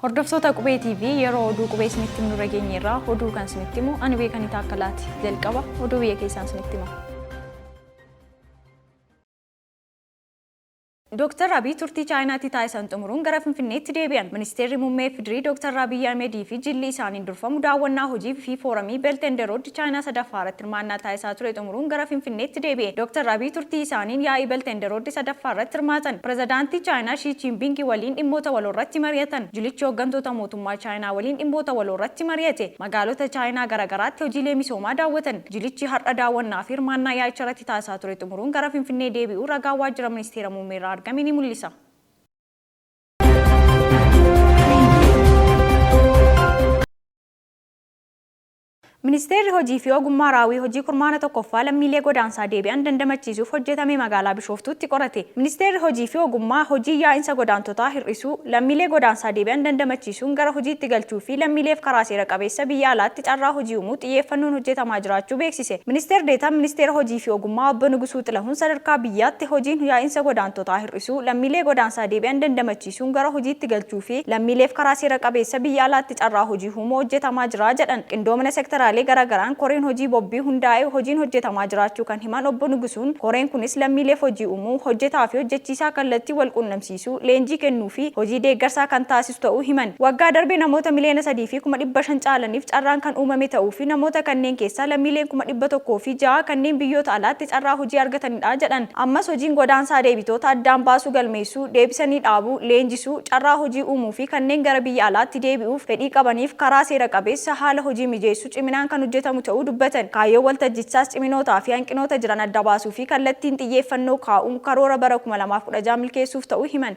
Hordoftoota qubee TV yeroo oduu qubee isinitti himu dura geenyerraa oduu kan isinitti himu ani beekanii taakkalaati. Jalqaba oduu biyya keessaan isinitti hima. Dr. Abiy turtii Chaayinaatti taasisan xumuruun gara Finfinneetti deebi'an. Ministeerri muummee Fidirii Dr. Abiy Ahmed fi jilli isaaniin durfamu daawwannaa hojii fi fooramii Belt and Road Chaayinaa sadaffaa irratti hirmaannaa taasisaa ture xumuruun gara Finfinneetti deebi'e. Dr. Abiy turtii isaaniin yaa'ii Belt and Road sadaffaa irratti hirmaatan. Pirezidaantii Chaayinaa Xi Jinping waliin dhimmoota waloo irratti mari'atan. Jilichi hooggantoota mootummaa Chaayinaa waliin dhimmoota waloo irratti mari'ate. Magaalota Chaayinaa garaagaraatti hojiilee misoomaa daawwatan. Jilichi har'a daawwannaa fi hirmaannaa yaa'icha irratti taasisaa ture xumuruun gara Finfinnee deebi'uu ragaa waajjira ministeera muummee irraa argameen mul'isa. Ministeerri hojii fi ogummaa raawwii hojii kurmaana tokkoffaa lammiilee godaansaa deebi'an dandamachiisuuf hojjetame magaalaa Bishooftuutti qorate. Ministeerri hojii fi ogummaa hojii yaa'insa godaantotaa hir'isuu, lammiilee godaansaa deebi'an dandamachiisuun gara hojiitti galchuu fi lammiileef karaa seera qabeessa biyya alaatti carraa hojii uumuu xiyyeeffannoon hojjetamaa jiraachuu beeksise. Ministeerri deetaan ministeera hojii fi ogummaa obbo Nugusuu Xilahuun sadarkaa biyyaatti hojiin yaa'insa godaantotaa hir'isuu, lammiilee godaansaa deebi'an dandamachiisuun gara hojiitti galchuu fi lammiileef karaa seera qabeessa biyya alaatti carraa hojii uumuu hojjetamaa jira jedhan. Qindoomina seektaraa garagaraan koreen hojii bobbii hundaa'ee hojiin hojjetamaa jiraachuu kan himan obbo Nugusuun koreen kunis lammiileef hojii uumuu, hojjetaa fi hojjechiisaa kallattii wal quunnamsiisuu, leenjii kennuu fi hojii deeggarsaa kan taasisu ta'uu himan. Waggaa darbe namoota miliyoona 3.500 caalaniif carraan kan uumame ta'uu fi namoota kanneen keessaa lammiileen 106 kanneen biyyoota alaatti carraa hojii argatanidha jedhan. Ammas hojiin godaansaa deebitoota addaan baasuu galmeessuu, deebisanii dhaabuu, leenjisuu, carraa hojii uumuu fi kanneen gara biyya alaatti deebi'uuf fedhii qabaniif karaa seera qabeessa haala hojii mijeessuu ciminaan kan hojjetamu ta'uu dubbatan. Kaayyoon waltajjichaas ciminootaa fi hanqinoota jiran adda baasuu fi kallattiin xiyyeeffannoo kaa'uun karoora bara 2016 milkeessuuf ta'uu himan.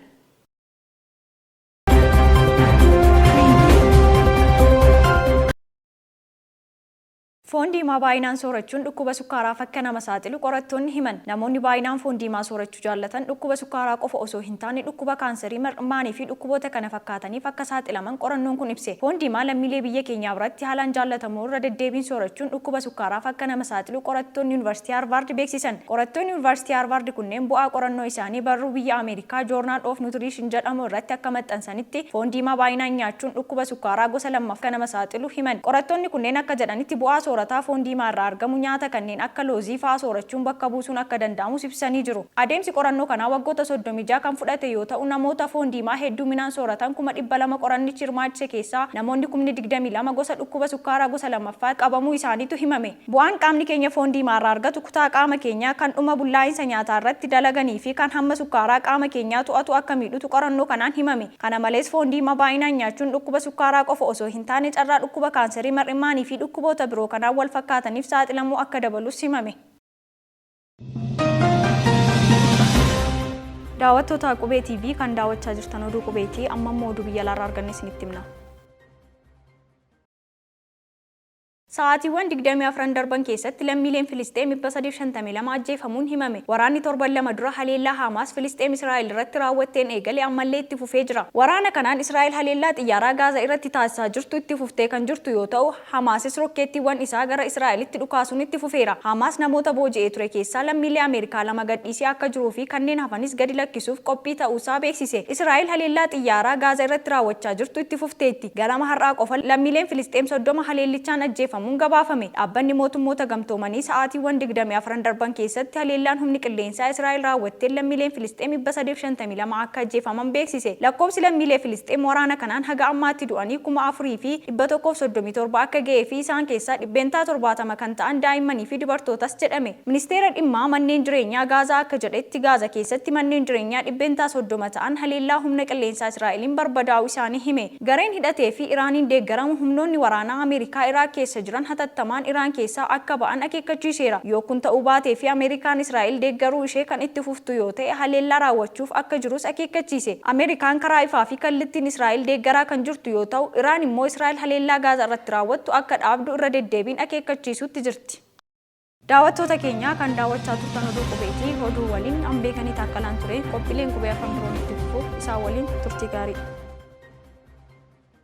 Foon diimaa baay'inaan soorachuun dhukkuba sukkaaraa akka nama saaxilu qorattoonni himan. Namoonni baay'inaan foon diimaa soorachuu jaallatan dhukkuba sukkaaraa qofa osoo hin taane dhukkuba kaanserii, mar'immaanii fi dhukkuboota kana fakkaataniif akka saaxilaman qorannoon kun ibse. Foon diimaa lammiilee biyya keenyaa biratti haalaan jaallatamu irra deddeebiin soorachuun dhukkuba sukkaaraaf akka nama saaxilu qorattoonni Yuunivarsiitii Harvard beeksisan. Qorattoonni Yuunivarsiitii Harvard kunneen bu'aa qorannoo isaanii barruu biyya Ameerikaa Journal of Nutrition jedhamu irratti akka maxxansanitti foon diimaa baay'inaan nyaachuun dhukkuba sukkaaraa gosa lammaaf akka nama saaxilu himan. Qorattoonni kunneen akka jedhanitti bu'aa soorataa foon diimaa irraa argamu nyaata kanneen akka loozii fa'aa soorachuun bakka buusuun akka danda'amu ibsanii jiru. Adeemsi qorannoo kanaa waggoota 36 kan fudhate yoo ta'u namoota foon diimaa hedduminaan sooratan 200,000 qorannichi hirmaachise keessaa namoonni 22,000 gosa dhukkuba sukkaaraa gosa lammaffaa qabamuu isaaniitu himame. Bu'aan qaamni keenya foon diimaa irraa argatu kutaa qaama keenyaa kan dhuma bullaa'insa nyaataa irratti dalaganii fi kan hamma sukkaaraa qaama keenyaa to'atu akka miidhutu qorannoo kanaan himame. Kana malees foon diimaa baay'inaan nyaachuun dhukkuba sukkaaraa qofa osoo hin taane carraa dhukkuba kaanserii, mar'immaanii fi dhukkuboota biroo kanaan wal fakkaataniif saaxilamuu akka dabalus himame. Daawwattoota qubee TV kan daawwachaa jirtan oduu qubeetii amma immoo oduu biyya alaarraa arganne isinitti himna. Sa'aatiiwwan 24 darban keessatti lammiileen Filisxeem 352 ajjeefamuun himame. Waraanni torban lama dura haleellaa Hamaas Filisxeem Israa'el irratti raawwatteen eegale ammallee itti fufee jira. Waraana kanaan Israa'el haleellaa xiyyaaraa Gaazaa irratti taasisaa jirtu itti fuftee kan jirtu yoo ta'u, Hamaasis rokkeettiiwwan isaa gara Israa'elitti dhukaasuun itti fufeera. Hamaas namoota booji'ee ture keessaa lammiilee Ameerikaa 2 gadhiisee akka jiruu fi kanneen hafanis gadi lakkisuuf qophii ta'uusaa beeksise. Israa'el haleellaa xiyyaaraa Gaazaa irratti raawwachaa jirtu itti fufteetti. Ganama har'aa qofa lammiileen Filisxeem 30 haleellichaan ajjeefamu gabaafame. Dhaabbanni mootummoota gamtoomanii sa'aatiiwwan 24 darban keessatti haleellaan humni qilleensaa Israa'el raawwatteen lammiileen Filisxeem 352 akka ajjeefaman beeksise. Lakkoofsi lammiilee Filisxeem waraana kanaan haga ammaatti du'anii 4,137 akka ga'ee fi isaan keessaa 70 kan ta'an daa'immanii fi dubartootas jedhame. Ministeera dhimmaa manneen jireenyaa Gaazaa akka jedhetti Gaazaa keessatti manneen jireenyaa 30 ta'an haleellaa humna qilleensaa Israa'eliin barbadaa'uu isaanii hime. Gareen hidhatee fi Iraaniin deeggaramu humnoonni waraanaa Ameerikaa Iraaq keessa jiran hatattamaan Iraan keessaa akka ba'an akeekkachiiseera. Yoo kun ta'uu baatee fi Ameerikaan Israa'el deeggaruu ishee kan itti fuftu yoo ta'e haleellaa raawwachuuf akka jirus akeekkachiise. Ameerikaan karaa ifaa fi kallattiin Israa'el deeggaraa kan jirtu yoo ta'u, Iraan immoo Israa'el haleellaa Gaazaa irratti raawwattu akka dhaabdu irra deddeebiin akeekkachiisuutti jirti. Daawwattoota keenyaa kan daawwachaa turtan oduu qubeetii oduu waliin an beekanii taakkalaan ture qophiileen qubee afaan biroon itti fufuuf isaa waliin turtii gaarii.